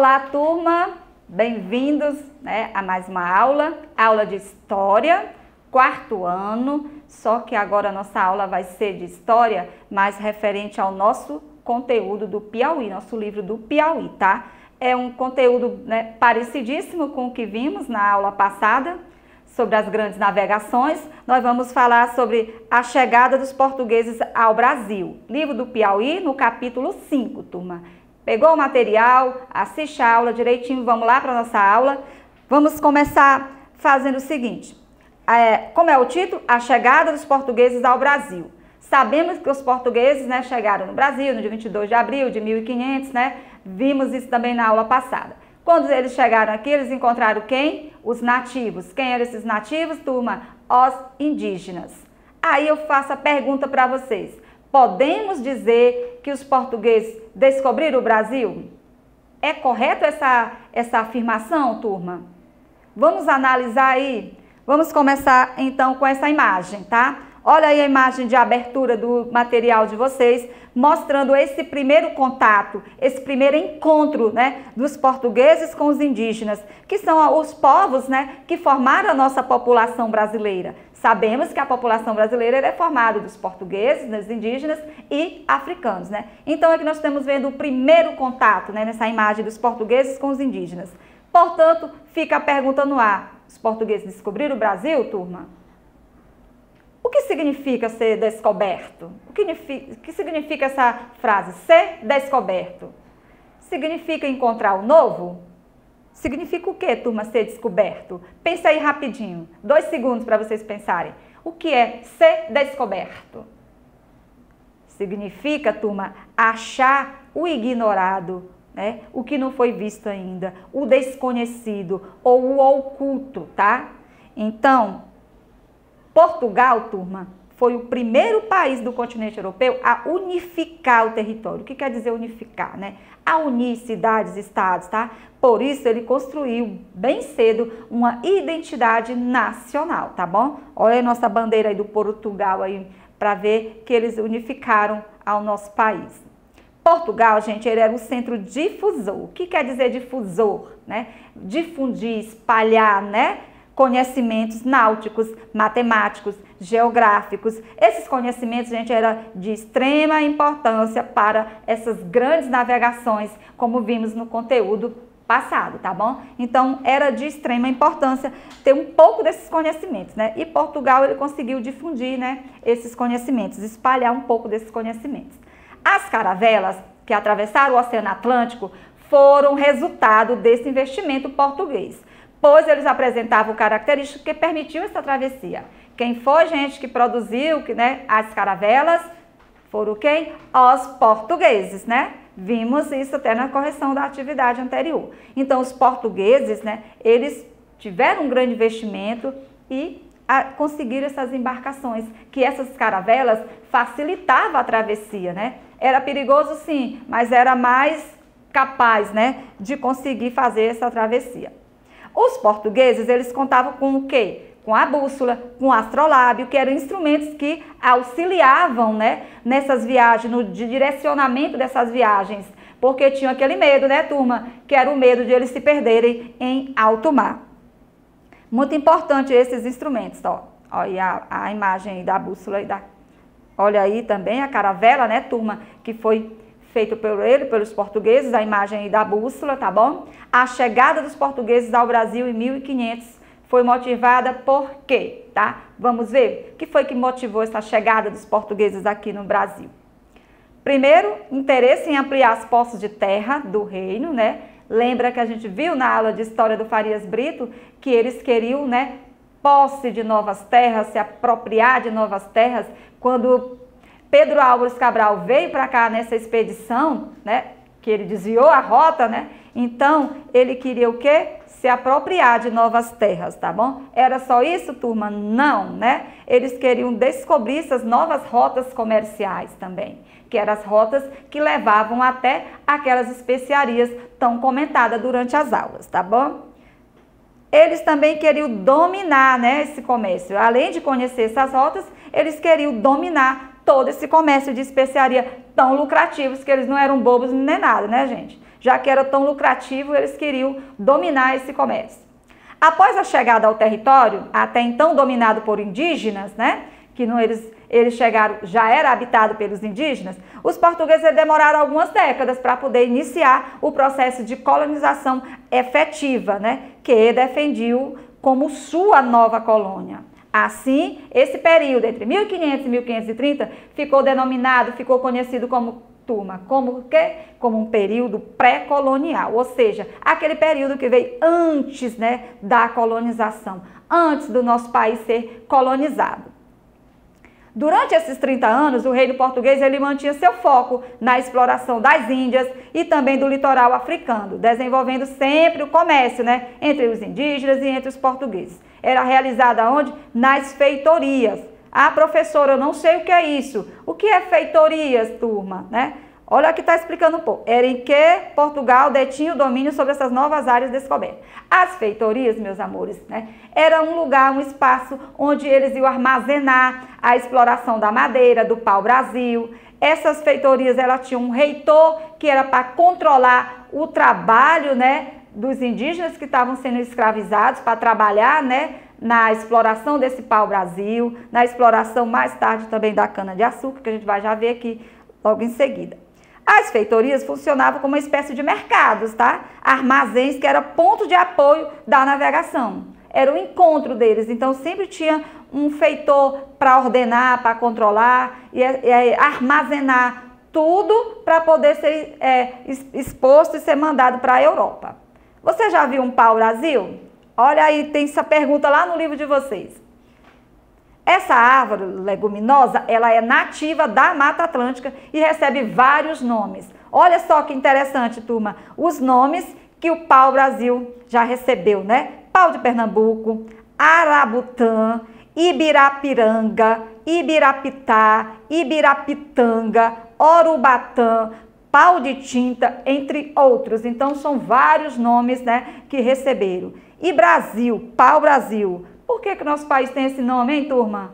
Olá, turma! Bem-vindos, né, a mais uma aula de História, quarto ano, só que agora a nossa aula vai ser de História, mais referente ao nosso conteúdo do Piauí, nosso livro do Piauí, tá? É um conteúdo, né, parecidíssimo com o que vimos na aula passada, sobre as grandes navegações. Nós vamos falar sobre a chegada dos portugueses ao Brasil. Livro do Piauí, no capítulo 5, turma. Pegou o material? Assiste a aula direitinho, vamos lá para a nossa aula. Vamos começar fazendo o seguinte. Como é o título? A chegada dos portugueses ao Brasil. Sabemos que os portugueses, né, chegaram no Brasil no dia 22 de abril de 1500, né? Vimos isso também na aula passada. Quando eles chegaram aqui, eles encontraram quem? Os nativos. Quem eram esses nativos, turma? Os indígenas. Aí eu faço a pergunta para vocês. Podemos dizer que os portugueses descobriram o Brasil? É correto essa afirmação, turma? Vamos analisar aí? Vamos começar então com essa imagem, tá? Olha aí a imagem de abertura do material de vocês, mostrando esse primeiro contato, esse primeiro encontro, né, dos portugueses com os indígenas, que são os povos, né, que formaram a nossa população brasileira. Sabemos que a população brasileira é formada dos portugueses, dos indígenas e africanos, né? Então aqui nós estamos vendo o primeiro contato, né, nessa imagem dos portugueses com os indígenas. Portanto, fica a pergunta no ar. Os portugueses descobriram o Brasil, turma? O que significa ser descoberto? O que significa essa frase, ser descoberto? Significa encontrar o novo? Significa o que, turma, ser descoberto? Pensa aí rapidinho, 2 segundos para vocês pensarem. O que é ser descoberto? Significa, turma, achar o ignorado, né? O que não foi visto ainda, o desconhecido ou o oculto, tá? Então, Portugal, turma, foi o primeiro país do continente europeu a unificar o território. O que quer dizer unificar, né? A unir cidades e estados, tá? Por isso ele construiu bem cedo uma identidade nacional, tá bom? Olha a nossa bandeira aí do Portugal aí para ver que eles unificaram ao nosso país. Portugal, gente, ele era um centro difusor. O que quer dizer difusor, né? Difundir, espalhar, né? Conhecimentos náuticos, matemáticos, geográficos. Esses conhecimentos, gente, eram de extrema importância para essas grandes navegações, como vimos no conteúdo passado, tá bom? Então, era de extrema importância ter um pouco desses conhecimentos, né? E Portugal, ele conseguiu difundir, né, esses conhecimentos, espalhar um pouco desses conhecimentos. As caravelas que atravessaram o Oceano Atlântico foram resultado desse investimento português, pois eles apresentavam características que permitiam essa travessia. Quem foi, gente, que produziu, né, as caravelas? Foram quem? Os portugueses, né? Vimos isso até na correção da atividade anterior. Então, os portugueses, né, eles tiveram um grande investimento e conseguiram essas embarcações, que essas caravelas facilitavam a travessia, né? Era perigoso, sim, mas era mais capaz, né, de conseguir fazer essa travessia. Os portugueses, eles contavam com o quê? Com a bússola, com o astrolábio, que eram instrumentos que auxiliavam, né, nessas viagens, no direcionamento dessas viagens, porque tinham aquele medo, né, turma? Que era o medo de eles se perderem em alto mar. Muito importante esses instrumentos, ó. Olha a imagem aí da bússola. Olha aí também a caravela, né, turma, que foi feito pelos portugueses, a imagem aí da bússola, tá bom? A chegada dos portugueses ao Brasil em 1500 foi motivada por quê, tá? Vamos ver o que foi que motivou essa chegada dos portugueses aqui no Brasil. Primeiro, interesse em ampliar as posses de terra do reino, né? Lembra que a gente viu na aula de História do Farias Brito que eles queriam, né, posse de novas terras, se apropriar de novas terras. Quando Pedro Álvares Cabral veio para cá nessa expedição, né, que ele desviou a rota, né, então ele queria o quê? Se apropriar de novas terras, tá bom? Era só isso, turma? Não, né? Eles queriam descobrir essas novas rotas comerciais também, que eram as rotas que levavam até aquelas especiarias tão comentadas durante as aulas, tá bom? Eles também queriam dominar, né, esse comércio. Além de conhecer essas rotas, eles queriam dominar todo esse comércio de especiaria tão lucrativos, que eles não eram bobos nem nada, né, gente? já que era tão lucrativo, eles queriam dominar esse comércio. Após a chegada ao território, até então dominado por indígenas, né, que não, eles chegaram, já era habitado pelos indígenas, os portugueses demoraram algumas décadas para poder iniciar o processo de colonização efetiva, né, que defendiam como sua nova colônia. Assim, esse período entre 1500 e 1530 ficou denominado, ficou conhecido como como o quê? Como um período pré-colonial, ou seja, aquele período que veio antes, né, da colonização, antes do nosso país ser colonizado. Durante esses 30 anos, o reino português ele mantinha seu foco na exploração das Índias e também do litoral africano, desenvolvendo sempre o comércio, né, entre os indígenas e entre os portugueses. Era realizada onde? Nas feitorias. Ah, professora, eu não sei o que é isso. O que é feitorias, turma, né? Olha aqui está explicando um pouco. Era em que Portugal detinha o domínio sobre essas novas áreas descobertas. As feitorias, meus amores, né, era um lugar, um espaço onde eles iam armazenar a exploração da madeira, do pau-brasil. Essas feitorias, elas tinham um reitor que era para controlar o trabalho, né, dos indígenas que estavam sendo escravizados para trabalhar, né, na exploração desse pau-brasil, na exploração mais tarde também da cana-de-açúcar, que a gente vai já ver aqui logo em seguida. As feitorias funcionavam como uma espécie de mercados, tá? Armazéns que era ponto de apoio da navegação. Era o encontro deles, então sempre tinha um feitor para ordenar, para controlar e armazenar tudo para poder ser exposto e ser mandado para a Europa. Você já viu um pau-brasil? Olha aí, tem essa pergunta lá no livro de vocês. Essa árvore leguminosa, ela é nativa da Mata Atlântica e recebe vários nomes. Olha só que interessante, turma, os nomes que o pau-brasil já recebeu, né? Pau de Pernambuco, Arabutã, Ibirapiranga, Ibirapitá, Ibirapitanga, Orubatã, pau de tinta, entre outros. Então, são vários nomes, né, que receberam. E Brasil, pau-brasil. Por que nosso país tem esse nome, hein, turma?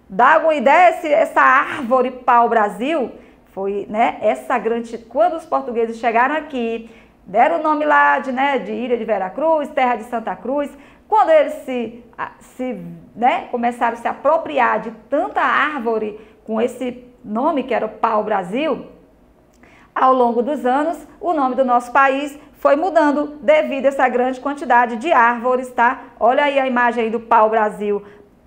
Dá uma ideia, essa árvore pau-brasil foi, né, essa grande... Quando os portugueses chegaram aqui, deram o nome lá de Ilha de Veracruz, Terra de Santa Cruz. Quando eles começaram a se apropriar de tanta árvore com esse nome, que era o pau-brasil, ao longo dos anos, o nome do nosso país foi mudando devido a essa grande quantidade de árvores, tá? Olha aí a imagem aí do pau-brasil,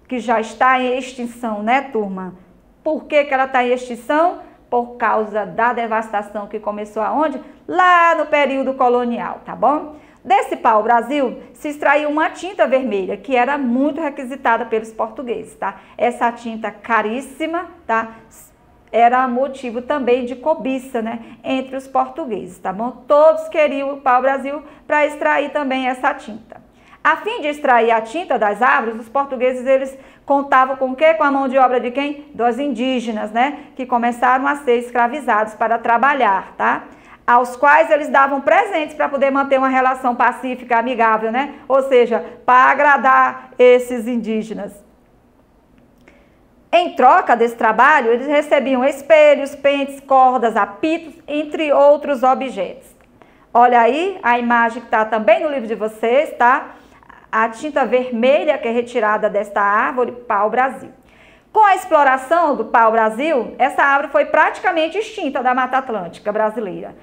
que já está em extinção, né, turma? Por que ela está em extinção? Por causa da devastação que começou aonde? Lá no período colonial, tá bom? Desse pau-brasil se extraiu uma tinta vermelha, que era muito requisitada pelos portugueses, tá? Essa tinta caríssima, tá? Era motivo também de cobiça, né, entre os portugueses, tá bom? Todos queriam o pau-brasil para extrair também essa tinta. A fim de extrair a tinta das árvores, os portugueses, eles contavam com o quê? Com a mão de obra de quem? Dos indígenas, né, que começaram a ser escravizados para trabalhar, tá? Aos quais eles davam presentes para poder manter uma relação pacífica, amigável, né? Ou seja, para agradar esses indígenas. Em troca desse trabalho, eles recebiam espelhos, pentes, cordas, apitos, entre outros objetos. Olha aí a imagem que está também no livro de vocês, tá? A tinta vermelha que é retirada desta árvore, pau-brasil. Com a exploração do pau-brasil, essa árvore foi praticamente extinta da Mata Atlântica brasileira.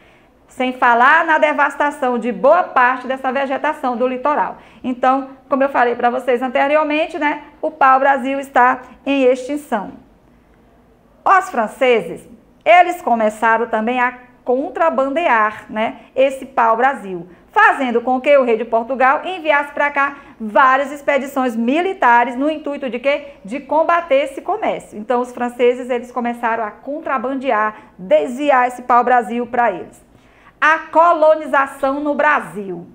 Sem falar na devastação de boa parte dessa vegetação do litoral. Então, como eu falei para vocês anteriormente, né, o pau-brasil está em extinção. Os franceses, eles começaram também a contrabandear, né, esse pau-brasil, fazendo com que o rei de Portugal enviasse para cá várias expedições militares no intuito de quê? De combater esse comércio. Então, os franceses, eles começaram a contrabandear, desviar esse pau-brasil para eles. A colonização no Brasil.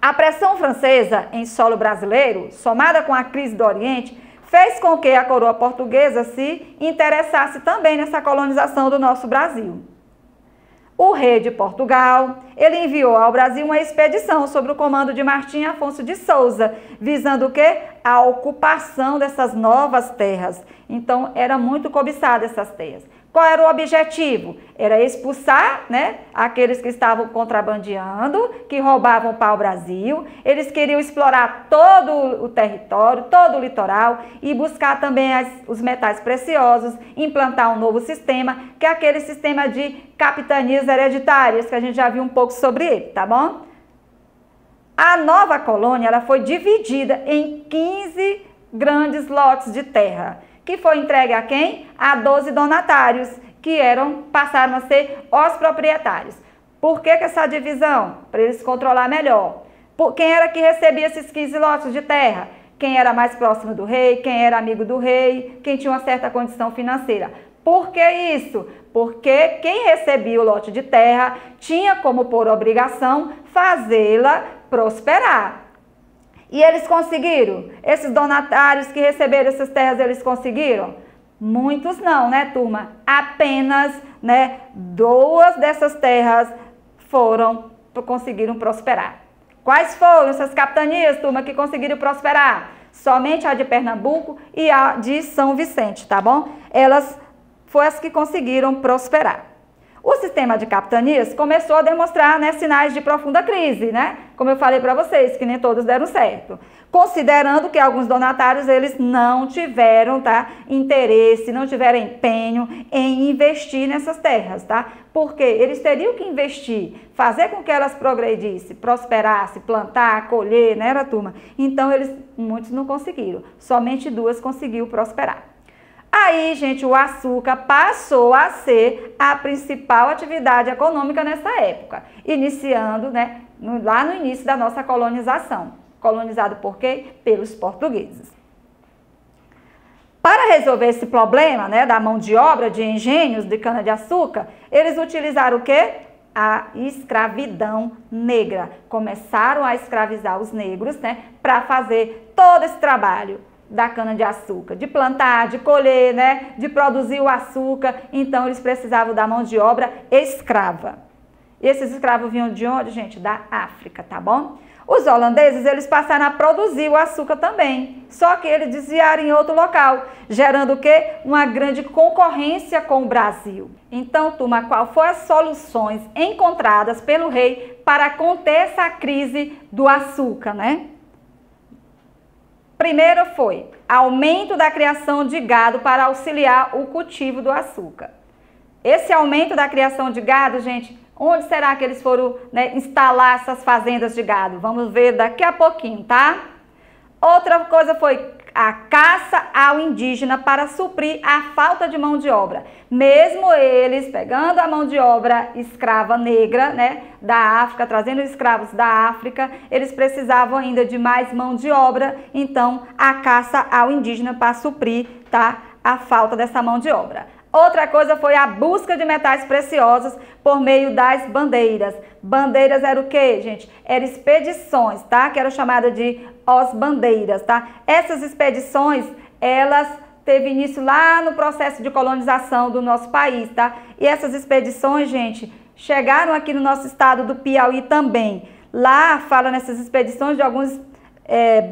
A pressão francesa em solo brasileiro, somada com a crise do Oriente, fez com que a coroa portuguesa se interessasse também nessa colonização do nosso Brasil. O rei de Portugal, ele enviou ao Brasil uma expedição sob o comando de Martim Afonso de Souza, visando o quê? A ocupação dessas novas terras. Então, era muito cobiçada essas terras. Qual era o objetivo? Era expulsar, né, aqueles que estavam contrabandeando, que roubavam o pau-brasil. Eles queriam explorar todo o território, todo o litoral e buscar também os metais preciosos, implantar um novo sistema, que é aquele sistema de capitanias hereditárias, que a gente já viu um pouco sobre ele, tá bom? A nova colônia ela foi dividida em 15 grandes lotes de terra, que foi entregue a quem? A 12 donatários, que passaram a ser os proprietários. Por que essa divisão? Para eles controlar melhor. Quem era que recebia esses 15 lotes de terra? Quem era mais próximo do rei, quem era amigo do rei, quem tinha uma certa condição financeira. Por que isso? Porque quem recebia o lote de terra tinha como por obrigação fazê-la prosperar. E eles conseguiram? Esses donatários que receberam essas terras, eles conseguiram? Muitos não, né, turma? Apenas, né, 2 dessas terras conseguiram prosperar. Quais foram essas capitanias, turma, que conseguiram prosperar? Somente a de Pernambuco e a de São Vicente, tá bom? Foram as que conseguiram prosperar. O sistema de capitanias começou a demonstrar, né, sinais de profunda crise, né? Como eu falei para vocês, que nem todos deram certo. Considerando que alguns donatários, eles não tiveram, tá, interesse, não tiveram empenho em investir nessas terras, tá? Porque eles teriam que investir, fazer com que elas progredissem, prosperassem, plantar, colher, né, turma? Então, muitos não conseguiram. Somente 2 conseguiram prosperar. Aí, gente, o açúcar passou a ser a principal atividade econômica nessa época, iniciando, né, lá no início da nossa colonização. Colonizado por quê? Pelos portugueses. Para resolver esse problema, né, da mão de obra de engenhos de cana-de-açúcar, eles utilizaram o quê? A escravidão negra. Começaram a escravizar os negros, né, para fazer todo esse trabalho da cana-de-açúcar, de plantar, de colher, né, de produzir o açúcar. Então, eles precisavam da mão de obra escrava. E esses escravos vinham de onde, gente? Da África, tá bom? Os holandeses, eles passaram a produzir o açúcar também, só que eles desviaram em outro local, gerando o quê? Uma grande concorrência com o Brasil. Então, turma, qual foram as soluções encontradas pelo rei para conter essa crise do açúcar, né? Primeiro foi aumento da criação de gado para auxiliar o cultivo do açúcar. Esse aumento da criação de gado, gente, onde será que eles foram, né, instalar essas fazendas de gado? Vamos ver daqui a pouquinho, tá? Outra coisa foi a caça ao indígena para suprir a falta de mão de obra. Mesmo eles pegando a mão de obra escrava negra, né, da África, trazendo escravos da África, eles precisavam ainda de mais mão de obra, então a caça ao indígena para suprir, tá, a falta dessa mão de obra. Outra coisa foi a busca de metais preciosos por meio das bandeiras. Bandeiras era o quê, gente? Eram expedições, tá? Que eram chamadas de os bandeiras, tá? Essas expedições, elas teve início lá no processo de colonização do nosso país, tá? E essas expedições, gente, chegaram aqui no nosso estado do Piauí também. Lá fala nessas expedições de alguns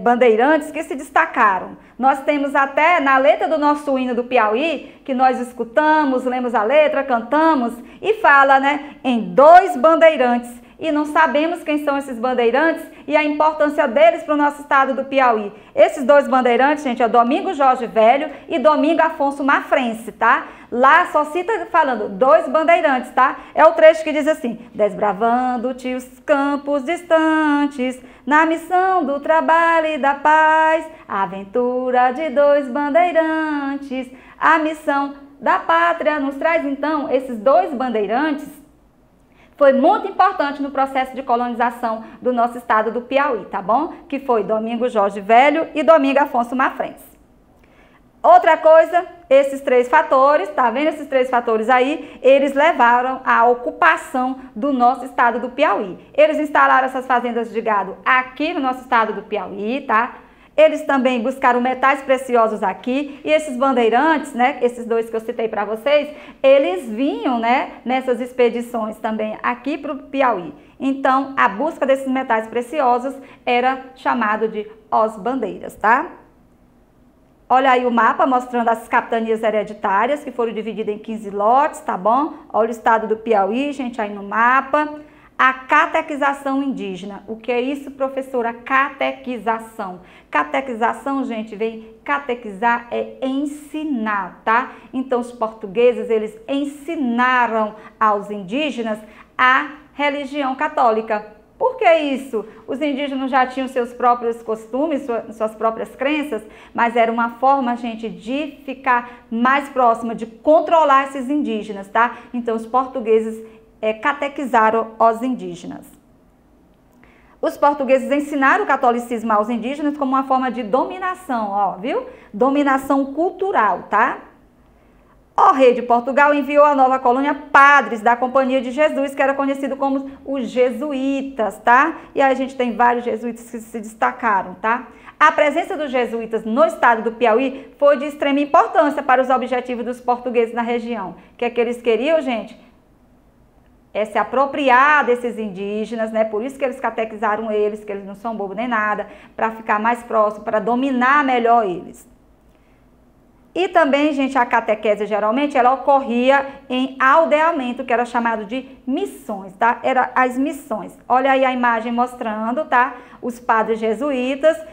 bandeirantes que se destacaram. Nós temos até na letra do nosso hino do Piauí, que nós escutamos, lemos a letra, cantamos, e fala, né, em 2 bandeirantes. E não sabemos quem são esses bandeirantes e a importância deles para o nosso estado do Piauí. Esses 2 bandeirantes, gente, é Domingo Jorge Velho e Domingo Afonso Mafrense, tá? Lá só cita falando 2 bandeirantes, tá? É o trecho que diz assim: desbravando-te os campos distantes, na missão do trabalho e da paz, a aventura de 2 bandeirantes, a missão da pátria nos traz. Então, esses 2 bandeirantes foi muito importante no processo de colonização do nosso estado do Piauí, tá bom? Que foi Domingo Jorge Velho e Domingo Afonso Mafrense. Outra coisa, esses 3 fatores, tá vendo esses 3 fatores aí? Eles levaram à ocupação do nosso estado do Piauí. Eles instalaram essas fazendas de gado aqui no nosso estado do Piauí, tá? Eles também buscaram metais preciosos aqui, e esses bandeirantes, né, esses 2 que eu citei para vocês, eles vinham, né, nessas expedições também aqui para o Piauí. Então, a busca desses metais preciosos era chamado de os bandeiras, tá? Olha aí o mapa mostrando as capitanias hereditárias que foram divididas em 15 lotes, tá bom? Olha o estado do Piauí, gente, aí no mapa. A catequização indígena. O que é isso, professora? Catequização. Catequização, gente, vem catequizar é ensinar, tá? Então, os portugueses, eles ensinaram aos indígenas a religião católica. Por que isso? Os indígenas já tinham seus próprios costumes, suas próprias crenças, mas era uma forma, gente, de ficar mais próxima, de controlar esses indígenas, tá? Então, os portugueses catequizaram os indígenas. Os portugueses ensinaram o catolicismo aos indígenas como uma forma de dominação, ó, viu? Dominação cultural, tá? O rei de Portugal enviou à nova colônia padres da Companhia de Jesus, que era conhecido como os jesuítas, tá? E aí a gente tem vários jesuítas que se destacaram, tá? A presença dos jesuítas no estado do Piauí foi de extrema importância para os objetivos dos portugueses na região. O que é que eles queriam, gente? É se apropriar desses indígenas, né? Por isso que eles catequizaram eles, que eles não são bobos nem nada, para ficar mais próximo, para dominar melhor eles. E também, gente, a catequese geralmente ela ocorria em aldeamento, que era chamado de missões, tá? Era as missões. Olha aí a imagem mostrando, tá? Os padres jesuítas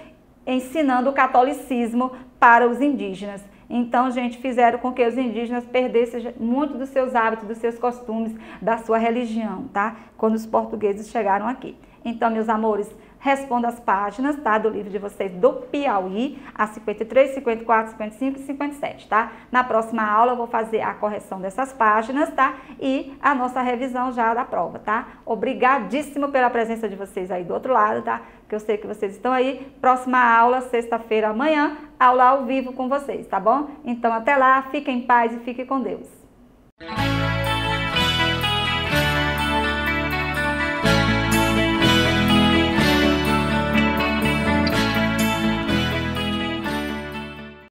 ensinando o catolicismo para os indígenas. Então, gente, fizeram com que os indígenas perdessem muito dos seus hábitos, dos seus costumes, da sua religião, tá? Quando os portugueses chegaram aqui. Então, meus amores, responda as páginas, tá? Do livro de vocês do Piauí, a 53, 54, 55 e 57, tá? Na próxima aula eu vou fazer a correção dessas páginas, tá? E a nossa revisão já da prova, tá? Obrigadíssimo pela presença de vocês aí do outro lado, tá? Que eu sei que vocês estão aí. Próxima aula, sexta-feira, amanhã, aula ao vivo com vocês, tá bom? Então, até lá, fiquem em paz e fiquem com Deus.